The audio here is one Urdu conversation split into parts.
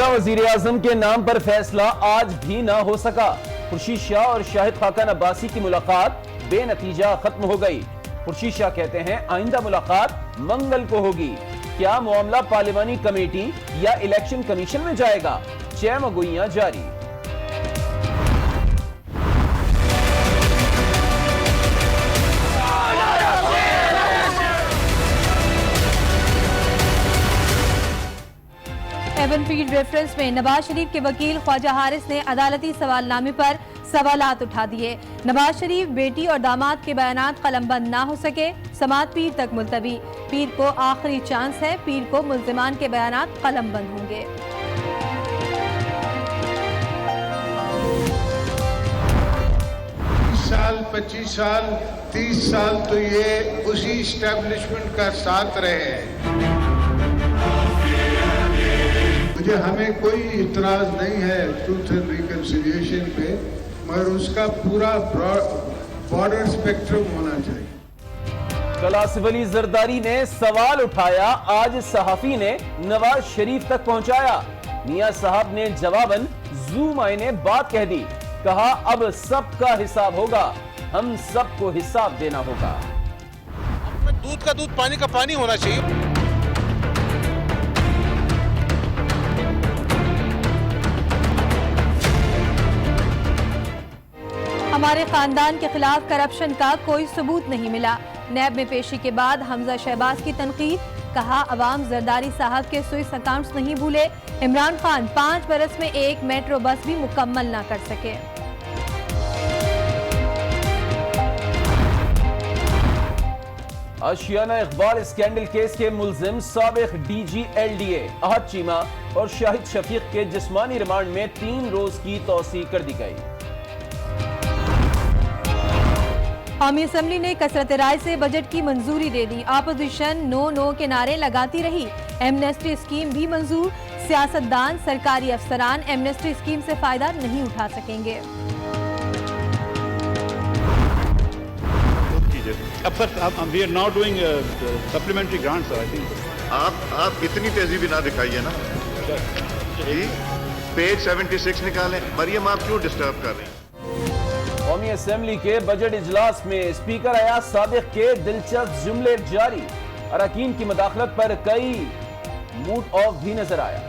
دوسرا وزیر اعظم کے نام پر فیصلہ آج بھی نہ ہو سکا۔ خورشید شاہ اور شاہد خاقان عباسی کی ملاقات بے نتیجہ ختم ہو گئی۔ خورشید شاہ کہتے ہیں آئندہ ملاقات منگل کو ہوگی۔ کیا معاملہ پارلیمانی کمیٹی یا الیکشن کمیشن میں جائے گا؟ چھ مگوئیاں جاری۔ ایون فیلڈ ریفرنس میں نواز شریف کے وکیل خواجہ حارث نے عدالتی سوال نامے پر سوالات اٹھا دیے۔ نواز شریف بیٹی اور داماد کے بیانات قلم بند نہ ہو سکے، سماعت پیر تک ملتوی۔ پیر کو آخری چانس ہے، پیر کو ملزمان کے بیانات قلم بند ہوں گے۔ 20 سال 25 سال 30 سال تو یہ اسی اسٹیبلشمنٹ کا ساتھ رہے ہیں۔ مجھے ہمیں کوئی اعتراض نہیں ہے ٹروتھ اینڈ ریکنسیلیشن پہ، مگر اس کا پورا بارڈر اسپیکٹرم ہونا چاہیے۔ کل آصف علی زرداری نے سوال اٹھایا، آج صحافی نے نواز شریف تک پہنچایا۔ میاں صاحب نے جواباً زو معنی بات کہہ دی، کہا اب سب کا حساب ہوگا، ہم سب کو حساب دینا ہوگا۔ دودھ کا دودھ پانی کا پانی ہونا چاہیے۔ ہمارے خاندان کے خلاف کرپشن کا کوئی ثبوت نہیں ملا۔ نیب میں پیشی کے بعد حمزہ شہباز کی تنقید، کہا عوام زرداری صاحب کے سوئس اکاؤنٹس نہیں بھولے۔ عمران خان 5 برس میں ایک میٹرو بس بھی مکمل نہ کر سکے۔ آشیانہ اقبال اسکینڈل کیس کے ملزم سابق D G L D A Ahad Cheema اور شاہد شفیق کے جسمانی ریمانڈ میں 3 روز کی توسیع کر دی گئی۔ قومی اسمبلی نے کثرت رائے سے بجٹ کی منظوری دے دی۔ اپوزیشن نو نو کے نعرے لگاتی رہی۔ ایمنسٹی اسکیم بھی منظور، سیاستدان سرکاری افسران ایمنسٹی اسکیم سے فائدہ نہیں اٹھا سکیں گے۔ آپ اتنی تیزی بھی نہ دکھائیے نا جی، پیج 76 نکالیں۔ مریم آپ کیوں ڈسٹرب کر رہی ہیں؟ قومی اسمبلی کے بجٹ اجلاس میں اسپیکر ایاز صادق کے دلچسپ جملے جاری، اراکین کی مداخلت پر کئی موڈ آف بھی نظر آیا۔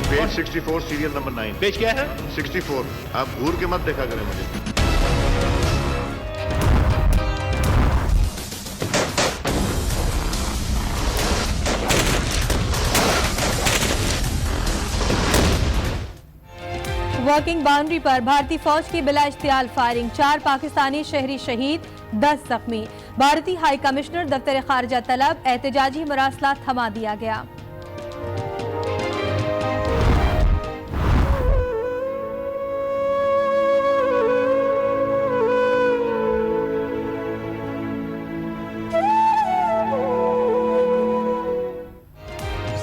Page 64 serial number 9۔ پیج کیا ہے؟ 64۔ آپ گھور کے مت دیکھا کریں مجھے۔ ورکنگ باؤنڈری پر بھارتی فوج کی بلا اشتعال فائرنگ، 4 پاکستانی شہری شہید، 10 زخمی۔ بھارتی ہائی کمشنر دفتر خارجہ طلب، احتجاجی مراسلات تھما دیا گیا۔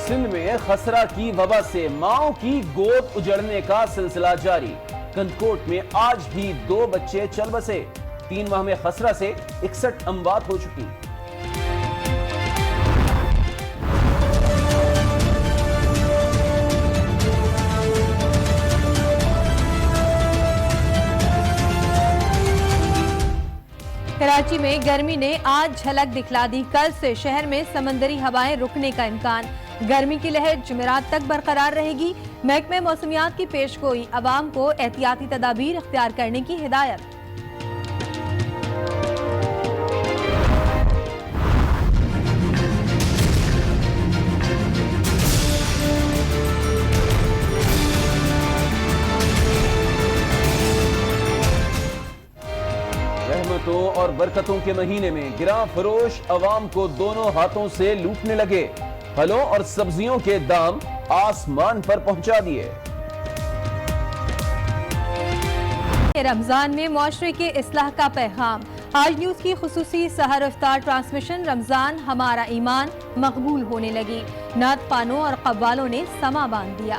سندھ میں خسرہ کی وبا سے ماؤں کی گود اجڑنے کا سلسلہ جاری۔ کندکوٹ میں آج بھی 2 بچے چل بسے۔ 3 ماہ میں خسرہ سے 61 اموات ہو چکی۔ کراچی میں گرمی نے آج جھلک دکھلا دی، کل سے شہر میں سمندری ہوائیں رکنے کا امکان۔ گرمی کی لہر جمعرات تک برقرار رہے گی۔ محکمہ موسمیات کی پیشگوئی، عوام کو احتیاطی تدابیر اختیار کرنے کی ہدایت۔ رحمتوں اور برکتوں کے مہینے میں گراں فروش عوام کو دونوں ہاتھوں سے لوٹنے لگے۔ پھلوں اور سبزیوں کے دام آسمان پر پہنچا دیے۔ رمضان میں معاشرے کے اصلاح کا پیغام، آج نیوز کی خصوصی سحر افطار ٹرانسمیشن رمضان ہمارا ایمان مقبول ہونے لگی۔ نعت خوانوں اور قوالوں نے سما باندھ دیا۔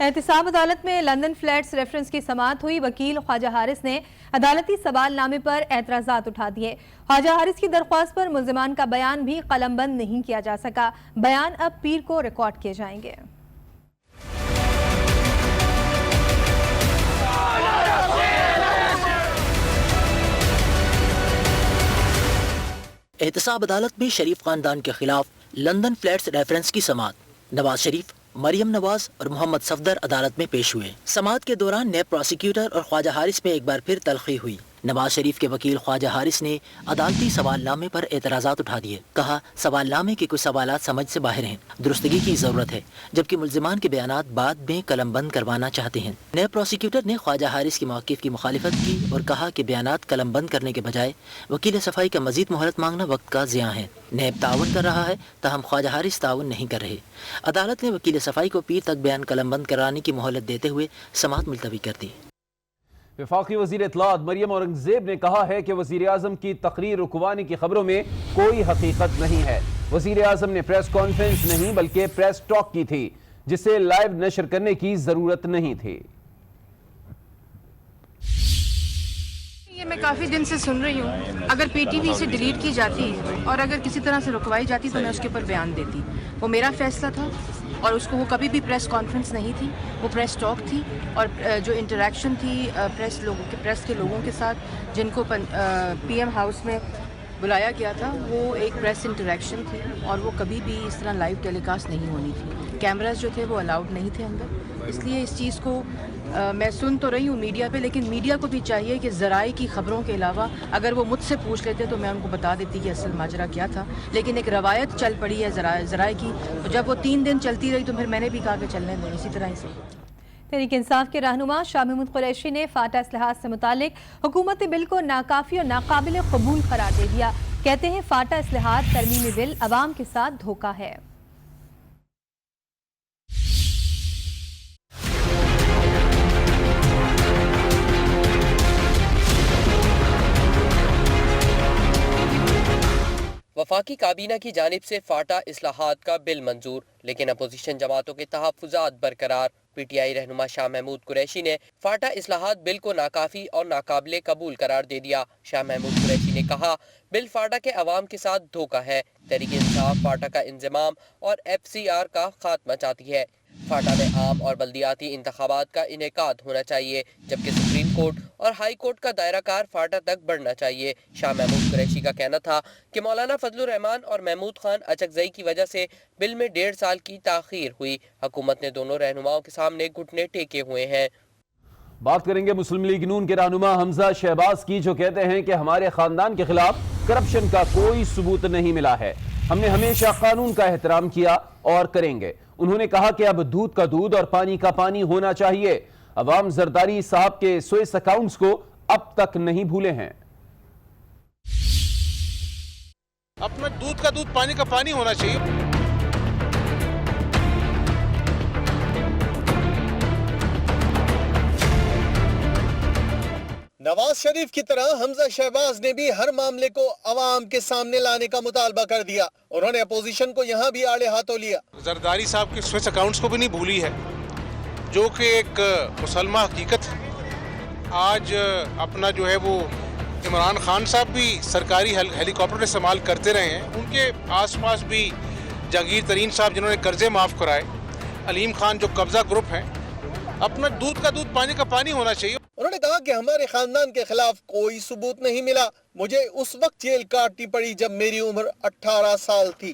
احتساب عدالت میں لندن فلیٹس ریفرنس کی سماعت ہوئی. وکیل خواجہ حارث نے عدالتی سوال نامے پر اعتراضات اٹھا دیے. خواجہ حارث کی درخواست پر ملزمان کا بیان بھی قلم بند نہیں کیا جا سکا. بیان اب پیر کو ریکارڈ کیے جائیں گے. احتساب عدالت میں شریف خاندان کے خلاف لندن فلیٹس ریفرنس کی سماعت. نواز شریف، مریم نواز اور محمد صفدر عدالت میں پیش ہوئے. سماعت کے دوران نیب پروسیکیوٹر اور خواجہ حارث میں ایک بار پھر تلخی ہوئی. نواز شریف کے وکیل خواجہ حارث نے عدالتی سوال نامے پر اعتراضات اٹھا دیے. کہا سوال نامے کے کچھ سوالات سمجھ سے باہر ہیں، درستگی کی ضرورت ہے، جبکہ ملزمان کے بیانات بعد میں قلم بند کروانا چاہتے ہیں. نیب پروسیکیوٹر نے خواجہ حارث کے موقف کی مخالفت کی اور کہا کہ بیانات قلم بند کرنے کے بجائے وکیل صفائی کا مزید مہلت مانگنا وقت کا ضیاع ہے. نیب تعاون کر رہا ہے تاہم خواجہ حارث تعاون نہیں کر رہے. عدالت نے وکیل صفائی کو پیر تک بیان قلم بند کرانے کی مہلت دیتے ہوئے سماعت ملتوی کر دی. وفاقی وزیر اطلاعات مریم اورنگزیب نے کہا ہے کہ وزیر اعظم کی تقریر رکوانے کی خبروں میں کوئی حقیقت نہیں ہے. وزیر اعظم نے پریس کانفرنس نہیں بلکہ پریس ٹاک کی تھی، جسے لائیو نشر کرنے کی ضرورت نہیں تھی. یہ میں کافی دن سے سن رہی ہوں، اگر پی ٹی وی سے ڈیلیٹ کی جاتی اور اگر کسی طرح سے رکوائی جاتی تو میں اس کے اوپر بیان دیتی. وہ میرا فیصلہ تھا اور اس کو وہ کبھی بھی پریس کانفرنس نہیں تھی، وہ پریس ٹاک تھی. اور جو انٹریکشن تھی پریس کے لوگوں کے ساتھ جن کو پی ایم ہاؤس میں بلایا گیا تھا، وہ ایک پریس انٹریکشن تھی اور وہ کبھی بھی اس طرح لائیو ٹیلی کاسٹ نہیں ہونی تھی. کیمراز جو تھے وہ الاؤڈ نہیں تھے اندر. اس لیے اس چیز کو میں سن تو رہی ہوں میڈیا پہ، لیکن میڈیا کو بھی چاہیے کہ ذرائع کی خبروں کے علاوہ اگر وہ مجھ سے پوچھ لیتے تو میں ان کو بتا دیتی کہ اصل ماجرا کیا تھا. لیکن ایک روایت چل پڑی ہے ذرائع کی، جب وہ 3 دن چلتی رہی تو پھر میں نے بھی کہا کہ چلنے دیں اسی طرح سے. تحریک انصاف کے رہنما شاہ محمود قریشی نے فاٹا اصلاحات سے متعلق حکومتی بل کو ناکافی اور ناقابل قبول قرار دے دیا. کہتے ہیں فاٹا اصلاحات ترمیمی بل عوام کے ساتھ دھوکہ ہے. وفاقی کابینہ کی جانب سے فاٹا اصلاحات کا بل منظور، لیکن اپوزیشن جماعتوں کے تحفظات برقرار. پی ٹی آئی رہنما شاہ محمود قریشی نے فاٹا اصلاحات بل کو ناکافی اور ناقابل قبول قرار دے دیا. شاہ محمود قریشی نے کہا بل فاٹا کے عوام کے ساتھ دھوکہ ہے. تحریک انصاف فاٹا کا انضمام اور ایف سی آر کا خاتمہ چاہتی ہے. فاٹا میں عام اور بلدیاتی انتخابات کا انعقاد ہونا چاہیے، جبکہ سپریم کورٹ اور ہائی کورٹ کا دائرہ کار فاٹا تک بڑھنا چاہیے. شاہ محمود قریشی کا کہنا تھا کہ مولانا فضل الرحمان اور محمود خان اچکزئی کی وجہ سے بل میں 1.5 سال کی تاخیر ہوئی. حکومت نے دونوں رہنماؤں کے سامنے گھٹنے ٹیکے ہوئے ہیں. بات کریں گے مسلم لیگ نون کے رہنما حمزہ شہباز کی، جو کہتے ہیں کہ ہمارے خاندان کے خلاف کرپشن کا کوئی ثبوت نہیں ملا ہے. ہم نے ہمیشہ قانون کا احترام کیا اور کریں گے. انہوں نے کہا کہ اب دودھ کا دودھ اور پانی کا پانی ہونا چاہیے. عوام زرداری صاحب کے سوئس اکاؤنٹس کو اب تک نہیں بھولے ہیں. اپنا دودھ کا دودھ پانی کا پانی ہونا چاہیے. نواز شریف کی طرح حمزہ شہباز نے بھی ہر معاملے کو عوام کے سامنے لانے کا مطالبہ کر دیا. انہوں نے اپوزیشن کو یہاں بھی آڑے ہاتھوں لیا. زرداری صاحب کے سوئس اکاؤنٹس کو بھی نہیں بھولی ہے، جو کہ ایک مسلمہ حقیقت ہے. آج اپنا جو ہے وہ عمران خان صاحب بھی سرکاری ہیلی کاپٹر استعمال کرتے رہے ہیں. ان کے آس پاس بھی جہانگیر ترین صاحب جنہوں نے قرضے معاف کرائے، علیم خان جو قبضہ گروپ ہیں. اپنا دودھ کا دودھ پانی کا پانی ہونا چاہیے. انہوں نے کہا کہ ہمارے خاندان کے خلاف کوئی ثبوت نہیں ملا. مجھے اس وقت جیل کاٹنی پڑی جب میری عمر 18 سال تھی.